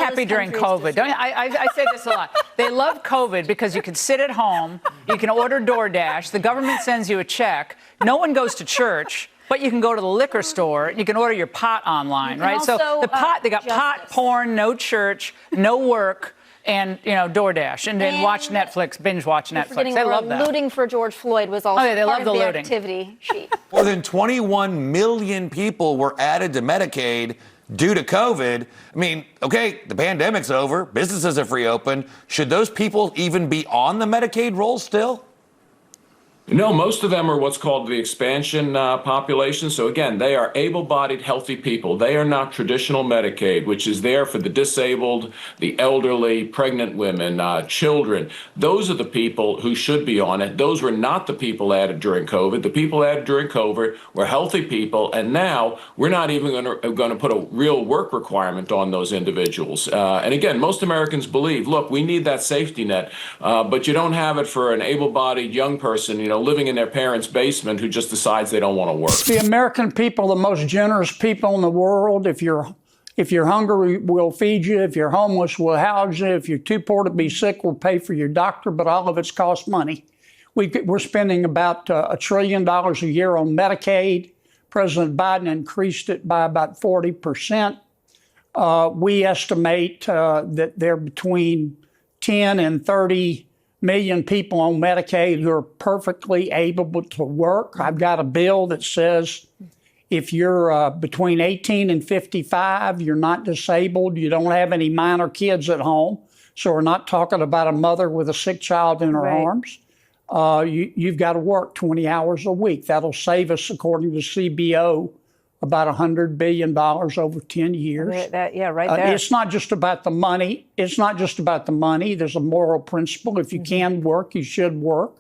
happy during COVID. Don't I say this a lot. They love COVID because you can sit at home, you can order DoorDash, the government sends you a check, no one goes to church, but you can go to the liquor store, you can order your pot online, right? Also, so the pot, they got pot, porn, no church, no work, and, DoorDash, and then watch Netflix, binge watch Netflix. They love that. Looting for George Floyd was also they part love of the looting. activity sheet. More than 21 million people were added to Medicaid due to COVID. I mean, okay, the pandemic's over, businesses have reopened. Should those people even be on the Medicaid roll still? No, most of them are what's called the expansion population. So again, they are able-bodied, healthy people. They are not traditional Medicaid, which is there for the disabled, the elderly, pregnant women, children. Those are the people who should be on it. Those were not the people added during COVID. The people added during COVID were healthy people, and now we're not even going to put a real work requirement on those individuals. And again, most Americans believe, look, we need that safety net, but you don't have it for an able-bodied young person, living in their parents' basement who just decides they don't want to work. The American people, the most generous people in the world. If you're hungry, we'll feed you. If you're homeless, we'll house you. If you're too poor to be sick, we'll pay for your doctor. But all of it's cost money. We're spending about $1 trillion a year on Medicaid. President Biden increased it by about 40%. We estimate that there are between 10 and 30 million people on Medicaid who are perfectly able to work. I've got a bill that says if you're between 18 and 55, you're not disabled, you don't have any minor kids at home, so we're not talking about a mother with a sick child in her arms, you've got to work 20 hours a week. That'll save us, according to CBO, about $100 billion over 10 years. Right there. It's not just about the money. There's a moral principle. If you can work, you should work.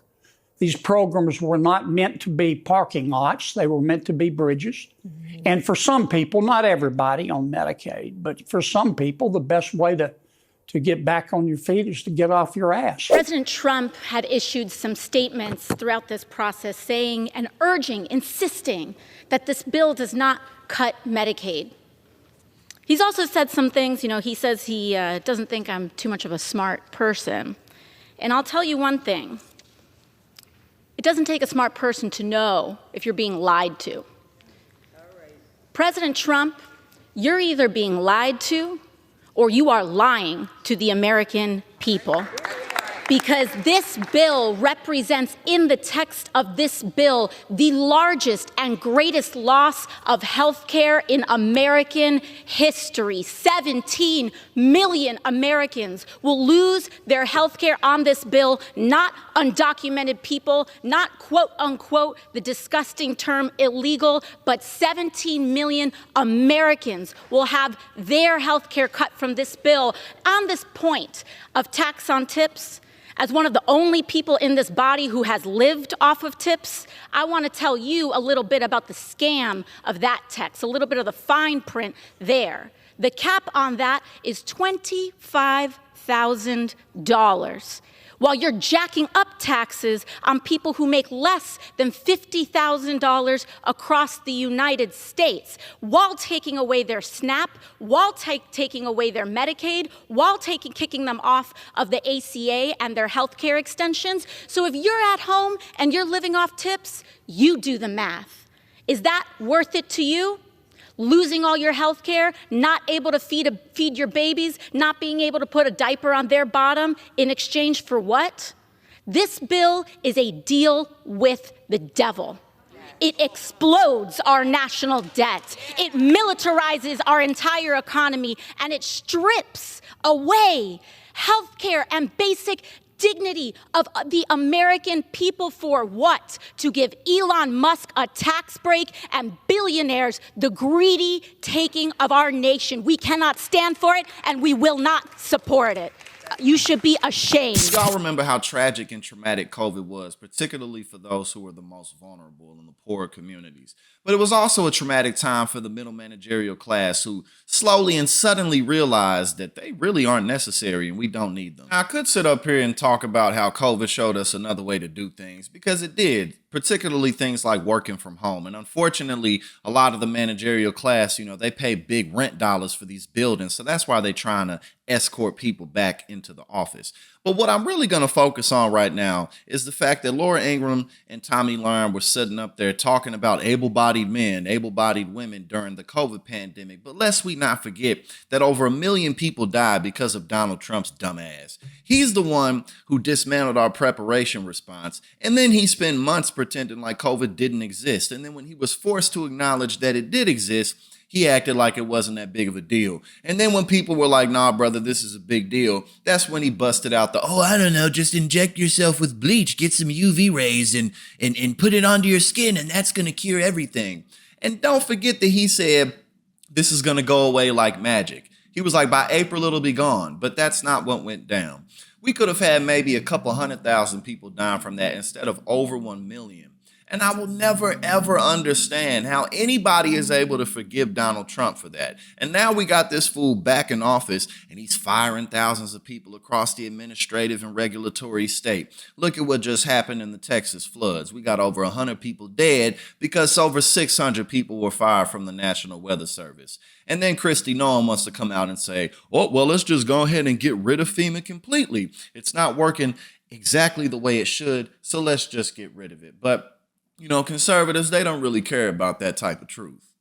These programs were not meant to be parking lots. They were meant to be bridges. And for some people, not everybody on Medicaid, but for some people, the best way to get back on your feet is to get off your ass. President Trump had issued some statements throughout this process saying and urging, insisting that this bill does not cut Medicaid. He's also said some things, he says he doesn't think I'm too much of a smart person. And I'll tell you one thing. It doesn't take a smart person to know if you're being lied to. President Trump, you're either being lied to or you are lying to the American people. Because this bill represents, in the text of this bill, the largest and greatest loss of health care in American history. 17 million Americans will lose their health care on this bill, not undocumented people, not quote unquote the disgusting term illegal, but 17 million Americans will have their health care cut from this bill. On this point of tax on tips, as one of the only people in this body who has lived off of tips, I want to tell you a little bit about the scam of that text, a little bit of the fine print there. The cap on that is $25,000. While you're jacking up taxes on people who make less than $50,000 across the United States, while taking away their SNAP, while taking away their Medicaid, while kicking them off of the ACA and their health care extensions. So if you're at home and you're living off tips, you do the math. Is that worth it to you? Losing all your health care, not able to feed your babies, not being able to put a diaper on their bottom in exchange for what? This bill is a deal with the devil. It explodes our national debt. It militarizes our entire economy, and it strips away health care and basic dignity of the American people. For what? To give Elon Musk a tax break and billionaires the greedy taking of our nation. We cannot stand for it, and we will not support it. You should be ashamed. Y'all remember how tragic and traumatic COVID was, particularly for those who were the most vulnerable in the poorer communities. But it was also a traumatic time for the middle managerial class who slowly and suddenly realized that they really aren't necessary and we don't need them. Now, I could sit up here and talk about how COVID showed us another way to do things, because it did. particularly things like working from home. And unfortunately, a lot of the managerial class, they pay big rent dollars for these buildings. So that's why they're trying to escort people back into the office. But what I'm really going to focus on right now is the fact that Laura Ingraham and Tommy Lauren were sitting up there talking about able-bodied men, able-bodied women during the COVID pandemic. But lest we not forget that over 1 million people died because of Donald Trump's dumbass. He's the one who dismantled our preparation response, and then he spent months pretending like COVID didn't exist. And then when he was forced to acknowledge that it did exist, he acted like it wasn't that big of a deal. And then when people were like, nah, brother, this is a big deal, that's when he busted out I don't know, just inject yourself with bleach, get some UV rays and put it onto your skin, and that's going to cure everything. And don't forget that he said this is going to go away like magic. He was like, by April, it'll be gone. But that's not what went down. We could have had maybe a couple 100,000 people dying from that instead of over 1 million. And I will never, ever understand how anybody is able to forgive Donald Trump for that. And now we got this fool back in office, and he's firing thousands of people across the administrative and regulatory state. Look at what just happened in the Texas floods. We got over 100 people dead because over 600 people were fired from the National Weather Service. And then Kristi Noem wants to come out and say, oh, well, let's just go ahead and get rid of FEMA completely. It's not working exactly the way it should, so let's just get rid of it. But conservatives, they don't really care about that type of truth.